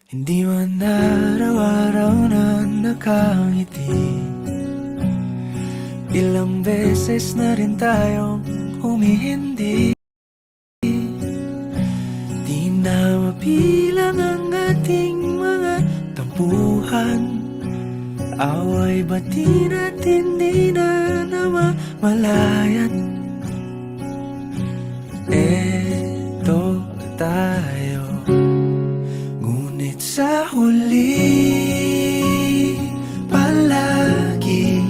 Hindi man araw-araw na nakangiti. Ilang beses na rin tayong humihindi. Di na mapilang ang ating mga tampuhan. Away bati natin di na namamalayan. Eto tayo, ngunit sa huli palagi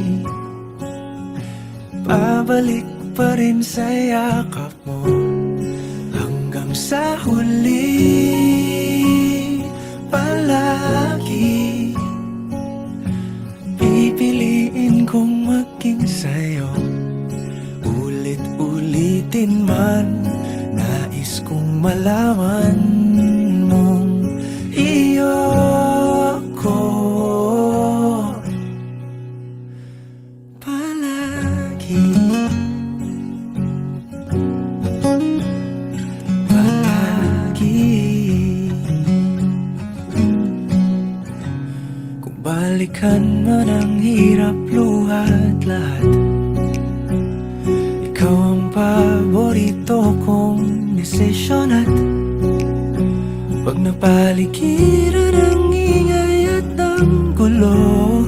pabalik pa rin sa yakap mo. Hanggang sa huli palagi pipiliin kong maging sa'yo. Ulit-ulitin man, nais kong malaman mong iyo ako palagi. Palagi. Kung balikan man ang hirap, luhat lahat, ikaw ang paborito kong desisyon. At pag napaligiran ang ingay at ng gulo,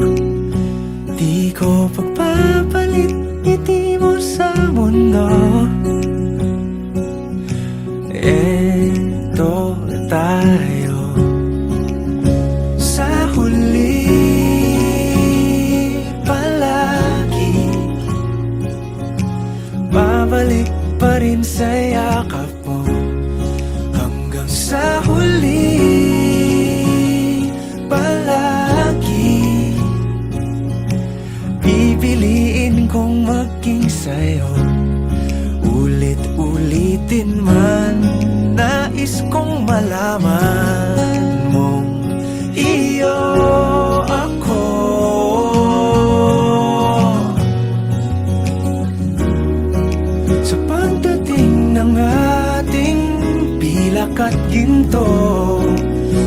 di ko pagpapalit ngiti mo sa mundo. Eto tayo sa huli palagi, babalik pa rin sa yakap mo. Hanggang sa huli palagi pipiliin kong maging sa'yo. Ulit-ulitin man, nais kong malaman mong iyo ako sa pagdating ng ating pilak at ginto.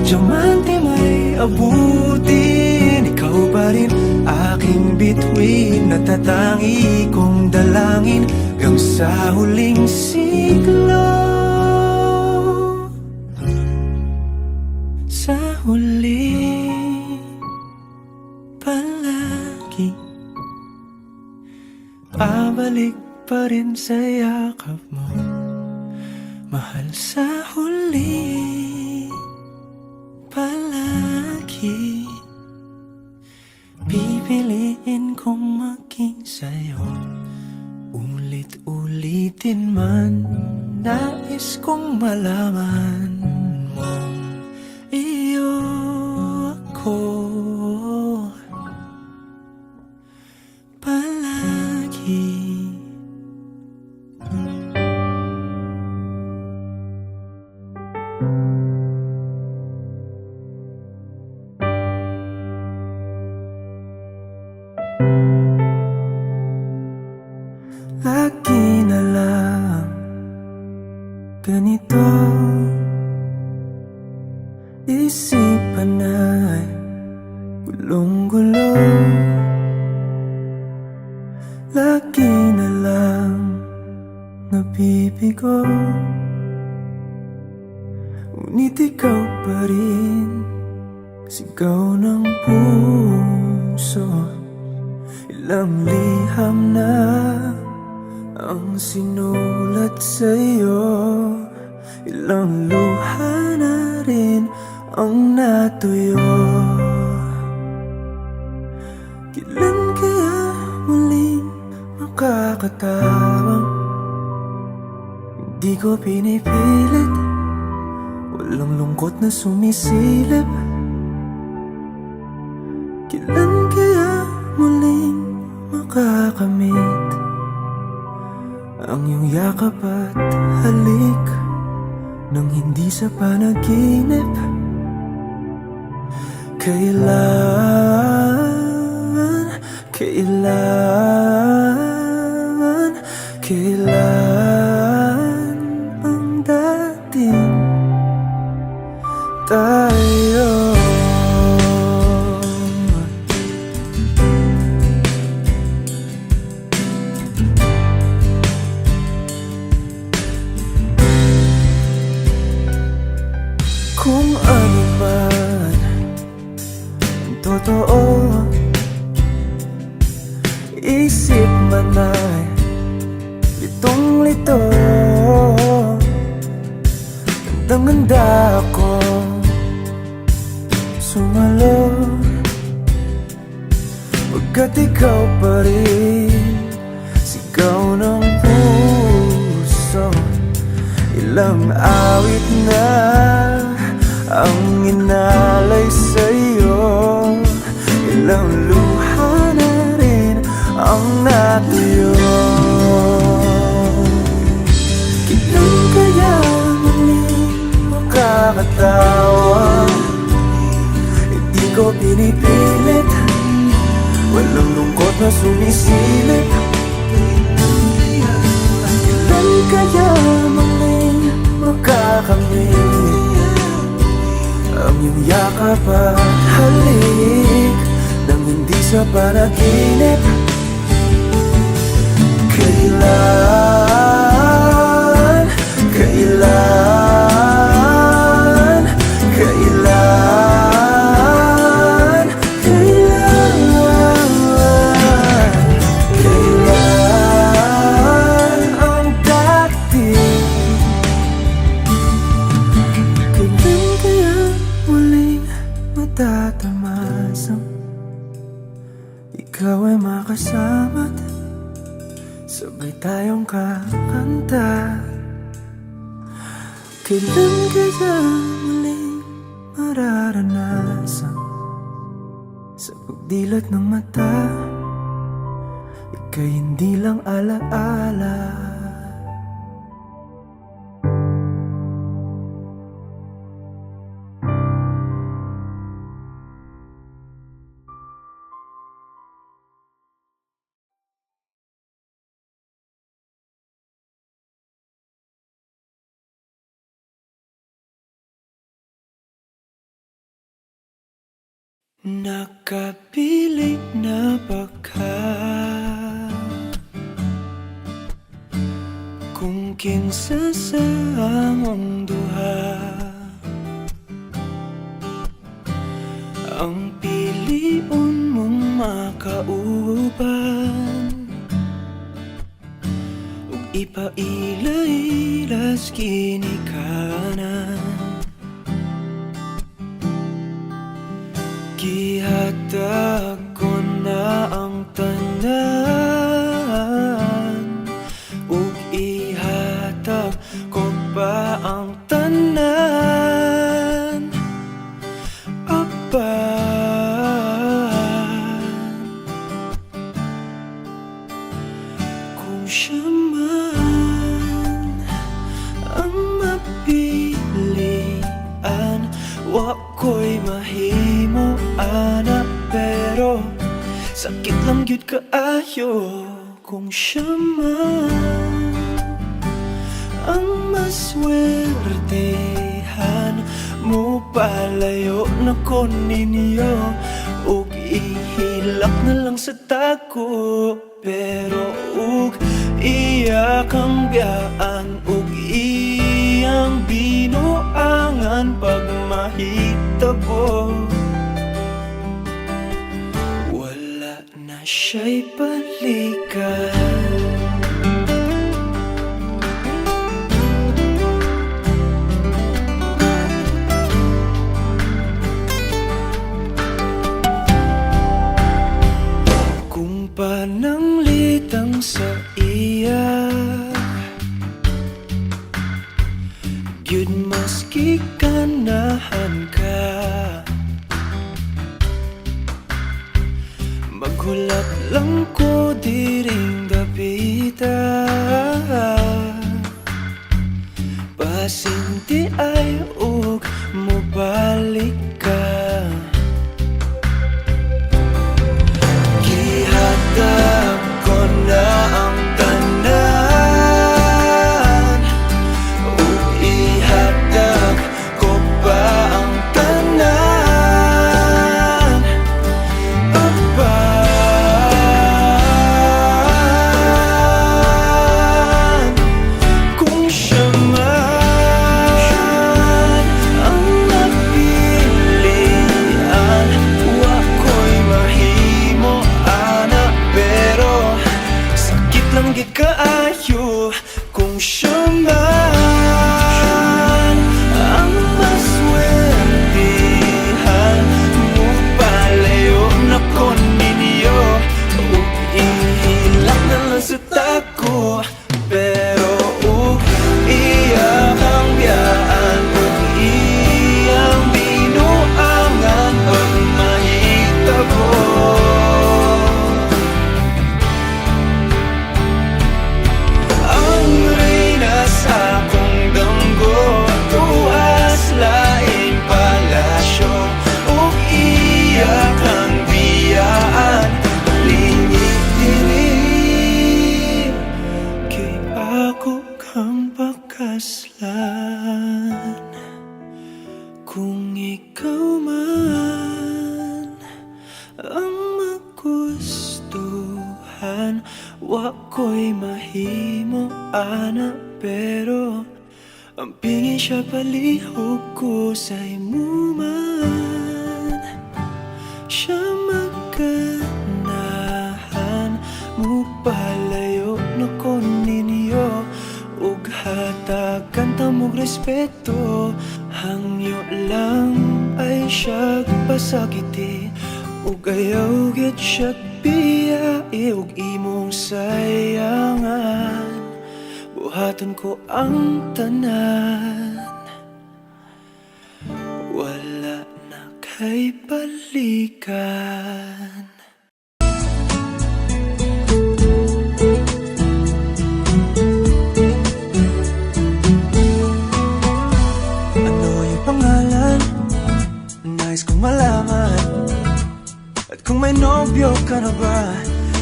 Diamante may abutin, ikaw pa rin aking bituin, natatangi kong dalangin hanggang sa huling siglo. Sa huli palagi pabalik pa rin sa yakap mo, mahal. Sa huli palagi pipiliin kong maging sa'yo. Ulit-ulitin man, nais kong malaman mong iyo ako palagi. Lagi na lang ganito, isipan ay gulong-gulo. Lagi na lang nabibigo, ngunit ikaw pa rin sigaw ng puso. Ilang liham na ang sinulat sa'yo, ilang luha na rin ang natuyo. Kailan kaya muling makakatawang? Hindi ko pinipilit, walang lungkot na sumisilip. Kailan kaya muling makakamit ang iyong yakap at halik nang hindi sa panaginip? Kailan, kailan, kailan ang dating tayo Talagang handa ako sumalo, pagkat ikaw pa rin sigaw ng puso. Ilang awit na ang inalay sa'yo, ilang luha na rin ang natuyo. Kailan kaya muling makakatawa? Hindi ko pinipilit, walang lungkot na sumisilip. Kailan kaya muling makakamit ang iyong yakap at halik nang hindi sa panaginip? Kailan, kailan, kailan, kailan, kailan ang dati? Kailan kaya muling matatamasang ikaw ay makasama't sabay tayong kakanta? Kailan kaya muling mararanasan sa pagdilat ng mata ika'y hindi lang alaala? Nakapilit na baka kung kinsa sa among duha ang piliun mong makauban ug ipailay-ilas kinikanan. Gihatag ko na ang tanan ug ihatag ko pa ang tanan. Apan kung siya man ang mapilian, wa ko'y mahimo ana, pero sakit lang gyud kaayo kung siya man ang maswertehan. Mo palayo na ko ninyo ug ihilak na lang sa tako, pero ug iya kang biyaan ug iyang binuangan pag mahitabo. Wala na siya'y balikan. Kung pananglitang sa iya gyud maski ganahan ka, maghulat lang ko diring dapita. Pasinti ay ug mobalik ka. Gihatag ko na ang tanan ug ihatag ko pa ang tanan. Apan kung siya man ang napilian, wa ko'y mahimo ana, pero sakit lang gid kaayo kung siya man ang maslan. Kung ikaw man ang magustuhan, wa ko'y mahimo ana, pero ang pingin siya palihog ko sa imo man. Siya magkanahan mo palayo na ko ninyo, ug hatagan tamog respeto. Hangyo lang ay siyag pasakiti, ug ayaw gid siyag biyai, ug imong sayangan. Buhaton ko ang tanan, wala na kay balikan. Nais kong malaman, at kung may nobyo ka na ba,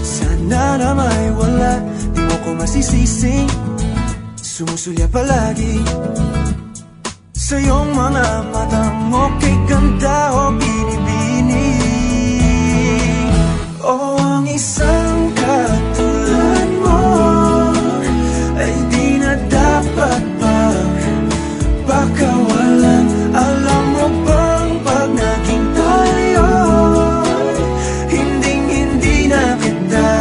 sana na may wala. Di mo ko masisising sumusulya palagi sa iyong mga matang okay ganda o binibini. O ang isang katulad mo ay di na dapat pang pakawalan. Alam mo bang pag naging tayo, hindi na kita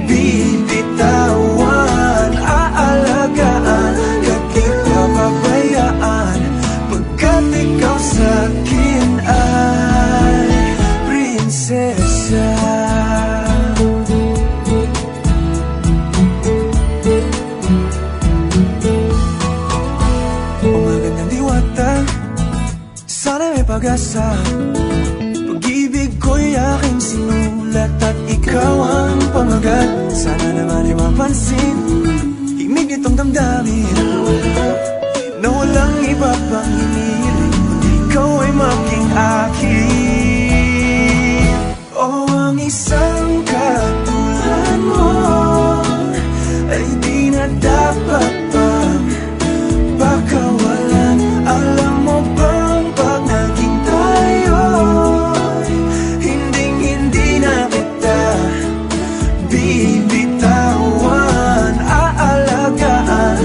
bibitawan. Aalagaan, di papabayaan, pagkat ikaw sa'kin ay prinsesa. Sana may pag-asa, pag-ibig ko'y aking sinulat at ikaw ang pamagat. Sana naman ay mapansin himig nitong damdamin na walang iba pang hinihiling, kundi ikaw ay maging akin. O ang isang katulad mo ay di na dapat pang pakawalan. Alam mo ba bibitawan, aalagaan,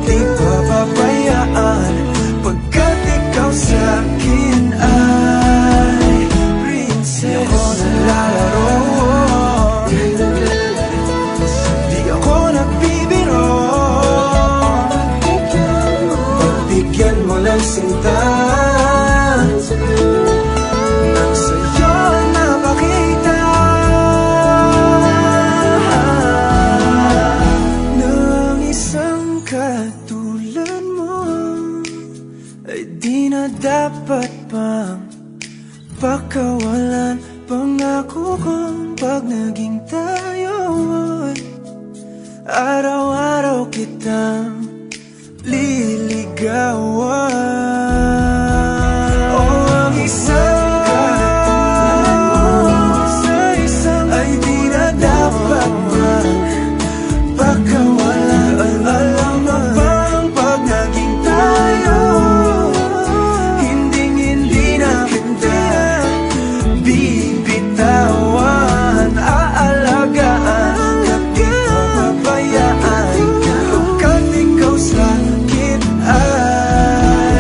di papabayaan, pagkat ikaw sa'kin ay prinsesa. Di ako naglalaro, di ako nagbibiro, pagbigyan mo lang sinta nang sa'yo napakita. Katulad mo ay di na dapat pang pakawalan. Pangako kong pag naging tayo, araw-araw kitang liligawan. O ang isang katulad mo sa isang ay di na dapat pang pakawalan. Alam mo bang pag naging tayo, hindi na kita bibitawan. Aalagaan, di papabayaan, pagkat ikaw sa'kin ay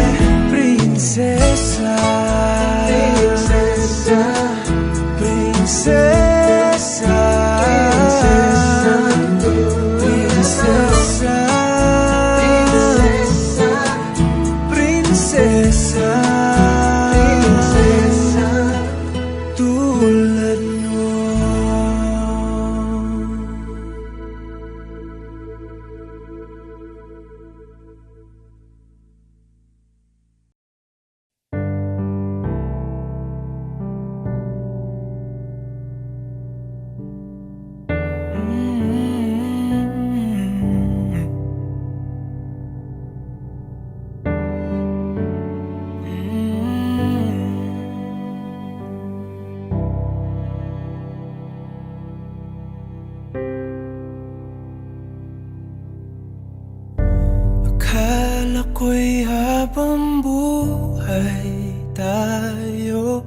ko'y habang buhay tayo,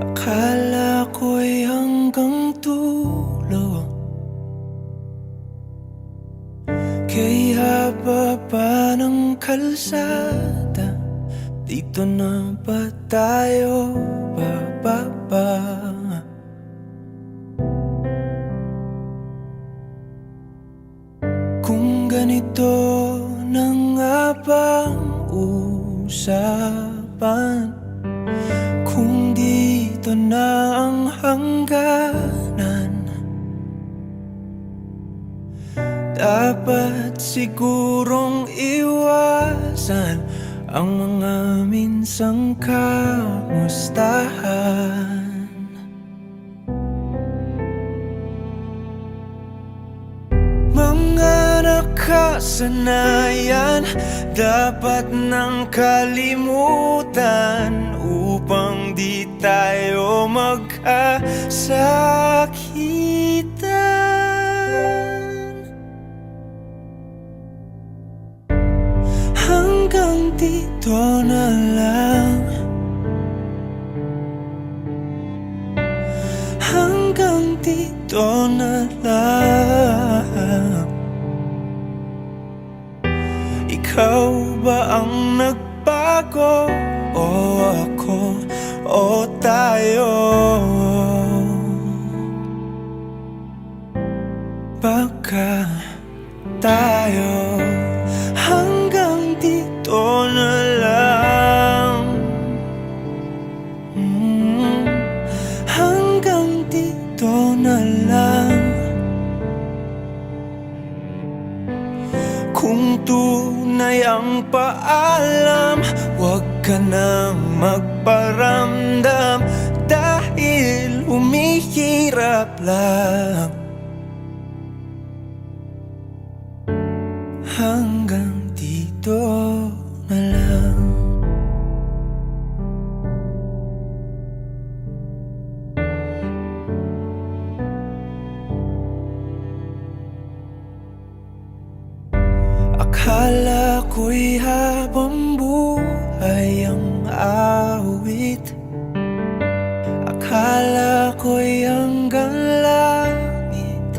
akala ko'y hanggang dulo. Kay haba pa ng kalsada, dito na ba tayo bababa? Kung ganito na nga bang usapan, kung dito na ang hangganan, dapat sigurong iwasan ang mga minsang kamustahan. Mga nakasanayan dapat nang kalimutan upang di tayo magkasakitan. Hanggang dito na lang, hanggang dito na lang. Ikaw ba ang nagbago, o ako, o tayo? Baka tayo hanggang dito na lang, hanggang dito na lang. Kung tunay ang paalam, huwag ka nang magparamdam, dahil humihirap lang. Hanggang dito na lang. Akala ko'y habang buhay ang awit, akala ko'y hanggang langit.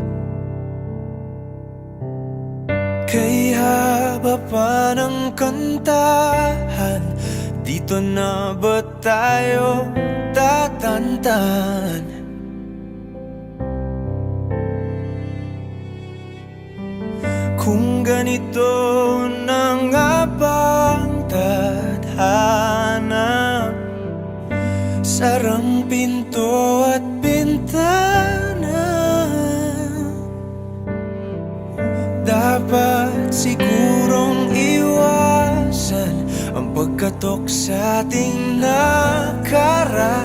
Kay haba pa ng kantahan, dito na ba tayo tatantan? Kung ganito na nga bang tadhana, sarang pinto at bintana, dapat sigurong iwasan ang pagkatok sa ating nakaraan.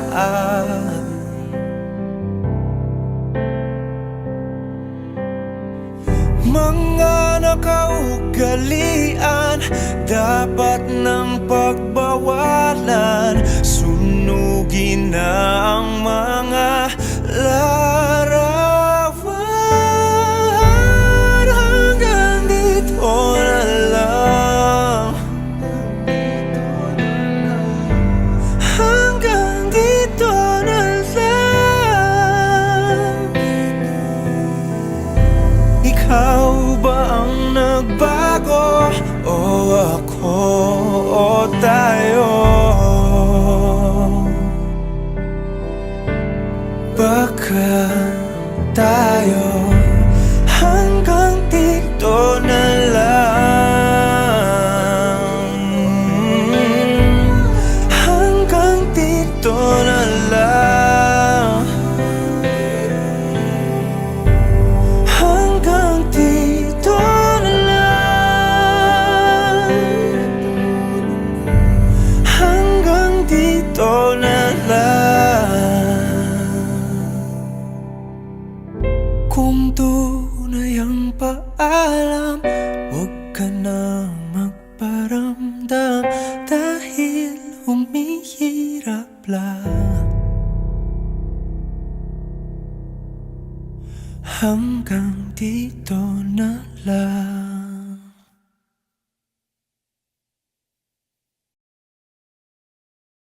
Mga nakaugalian dapat ng pagbawalan, sunugin na ang mga larawan. Hanggang dito na lang, hanggang dito na lang. Ikaw ba ang nagbago, o ako, o tayo? Baka tayo hanggang dito na lang, hanggang dito na lang. Hanggang dito na lang, hanggang dito na lang. Kung tunay ang paalam, huwag ka na magparamdam, dahil humihirap lang. Hanggang dito na lang.